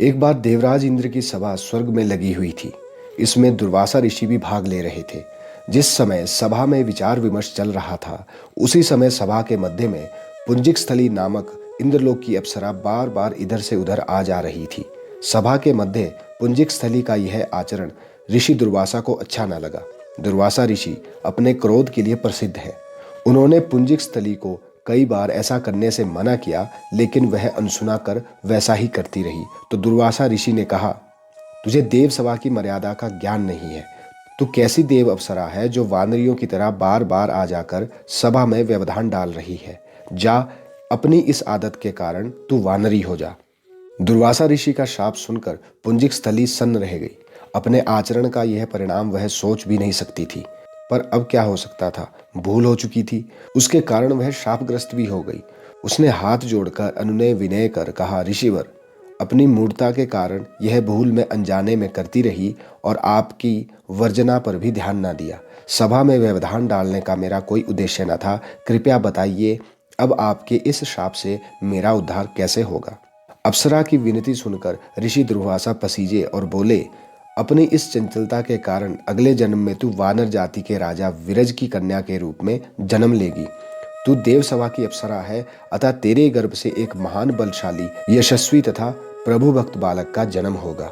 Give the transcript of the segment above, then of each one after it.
एक बार देवराज इंद्र की सभा स्वर्ग में लगी हुई थी। इसमें दुर्वासा ऋषि भी भाग ले रहे थे। जिस समय सभा में विचार विमर्श चल रहा था, उसी समय सभा के मध्य में पुंजिक स्थली नामक इंद्रलोक की अप्सरा बार बार इधर से उधर आ जा रही थी। सभा के मध्य पुंजिक स्थली का यह आचरण ऋषि दुर्वासा को अच्छा न लगा। दुर्वासा ऋषि अपने क्रोध के लिए प्रसिद्ध है। उन्होंने पुंजिक स्थली को कई बार ऐसा करने से मना किया, लेकिन वह अनसुना कर वैसा ही करती रही। तो दुर्वासा ऋषि ने कहा, तुझे देव सभा की मर्यादा का ज्ञान नहीं है। तू कैसी देव अप्सरा है जो वानरियों की तरह बार बार आ जाकर सभा में व्यवधान डाल रही है। जा, अपनी इस आदत के कारण तू वानरी हो जा। दुर्वासा ऋषि का शाप सुनकर पुंजिक स्थली सन्न रह गई। अपने आचरण का यह परिणाम वह सोच भी नहीं सकती थी, पर अब क्या हो सकता था। भूल हो चुकी थी, उसके कारण वह शापग्रस्त भी हो गई। उसने हाथ जोड़कर अनुनय विनय कर कहा, ऋषिवर, अपनी मूर्खता के कारण यह भूल मैं अनजाने में करती रही और आपकी वर्जना पर भी ध्यान न दिया। सभा में व्यवधान डालने का मेरा कोई उद्देश्य न था। कृपया बताइए, अब आपके इस शाप से मेरा उद्धार कैसे होगा। अप्सरा की विनती सुनकर ऋषि दुर्वासा पसीजे और बोले, अपनी इस चंचलता के कारण अगले जन्म में तू वानर जाति के राजा विरज की कन्या के रूप में जन्म लेगी। तू देव सभा की अप्सरा है, अतः तेरे गर्भ से एक महान बलशाली, यशस्वी तथा प्रभु भक्त बालक का जन्म होगा।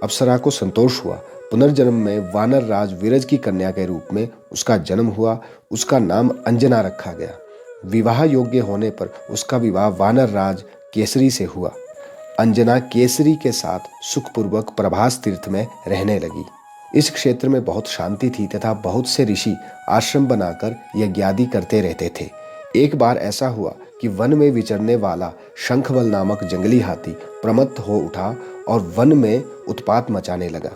अप्सरा को संतोष हुआ। पुनर्जन्म में वानर राज विरज की कन्या के रूप में उसका जन्म हुआ। उसका नाम अंजना रखा गया। विवाह योग्य होने पर उसका विवाह वानर राज केसरी से हुआ। अंजना केसरी के साथ सुखपूर्वक प्रभास तीर्थ में रहने लगी। इस क्षेत्र में बहुत शांति थी तथा बहुत से ऋषि आश्रम बनाकर यज्ञादि करते रहते थे। एक बार ऐसा हुआ कि वन में विचरने वाला शंखबल नामक जंगली हाथी प्रमत्त हो उठा और वन में उत्पात मचाने लगा।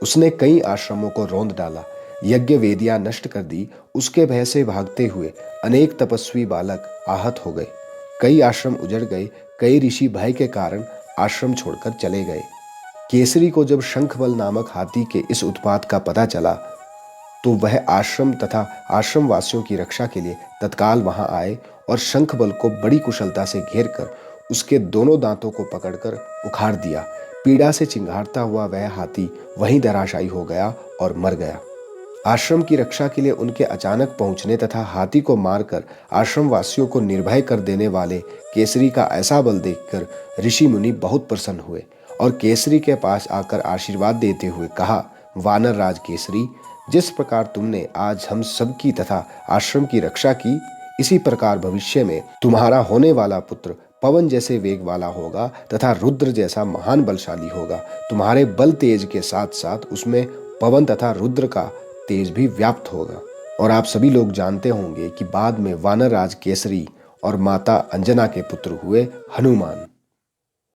उसने कई आश्रमों को रौंद डाला, यज्ञ वेदियां नष्ट कर दी। उसके भय से भागते हुए अनेक तपस्वी बालक आहत हो गए। कई आश्रम उजड़ गए। कई ऋषि भय के कारण आश्रम छोड़कर चले गए। केसरी को जब शंखबल नामक हाथी के इस उत्पात का पता चला, तो वह आश्रम तथा आश्रम वासियों की रक्षा के लिए तत्काल वहां आए और शंखबल को बड़ी कुशलता से घेरकर उसके दोनों दांतों को पकड़कर उखाड़ दिया। पीड़ा से चिंघाड़ता हुआ वह हाथी वहीं धराशायी हो गया और मर गया। आश्रम की रक्षा के लिए उनके अचानक पहुंचने तथा हाथी को मारकर आश्रम वासियों को निर्भय कर देने वाले केसरी का ऐसा बल देखकर ऋषि मुनि बहुत प्रसन्न हुए और केसरी के पास आकर आशीर्वाद देते हुए कहा, वानर राज केसरी, जिस प्रकार तुमने आज हम सबकी तथा आश्रम की रक्षा की, इसी प्रकार भविष्य में तुम्हारा होने वाला पुत्र पवन जैसे वेग वाला होगा तथा रुद्र जैसा महान बलशाली होगा। तुम्हारे बल तेज के साथ साथ उसमें पवन तथा रुद्र का तेज भी व्याप्त होगा। और आप सभी लोग जानते होंगे कि बाद में वानर राज केसरी और माता अंजना के पुत्र हुए हनुमान।